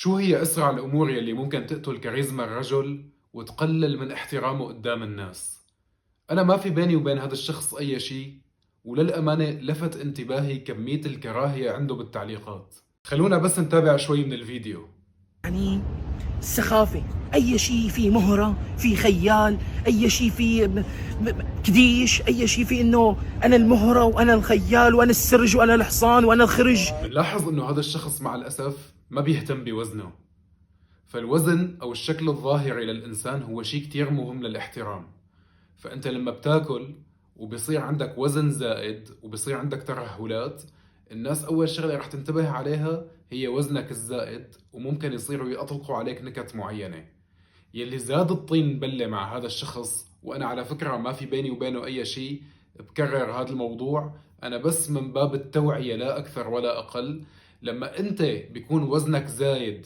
شو هي أسرع الأمور يلي ممكن تقتل كاريزما الرجل وتقلل من احترامه قدام الناس؟ أنا ما في بيني وبين هذا الشخص أي شيء، وللأمانة لفت انتباهي كمية الكراهية عنده بالتعليقات. خلونا بس نتابع شوي من الفيديو. يعني السخافة، أي شيء فيه مهرة، فيه خيال، أي شيء فيه كديش، أي شيء فيه إنه أنا المهرة وأنا الخيال وأنا السرج وأنا الحصان وأنا الخرج. بنلاحظ إنه هذا الشخص مع الأسف ما بيهتم بوزنه، فالوزن أو الشكل الظاهري للإنسان هو شيء كتير مهم للاحترام. فأنت لما بتاكل وبصير عندك وزن زائد وبصير عندك ترهلات، الناس أول شغلة رح تنتبه عليها هي وزنك الزائد، وممكن يصيروا يطلقوا عليك نكت معينة. يلي زاد الطين بلة مع هذا الشخص، وأنا على فكرة ما في بيني وبينه أي شيء، بكرر هذا الموضوع أنا بس من باب التوعية لا أكثر ولا أقل. لما أنت بيكون وزنك زايد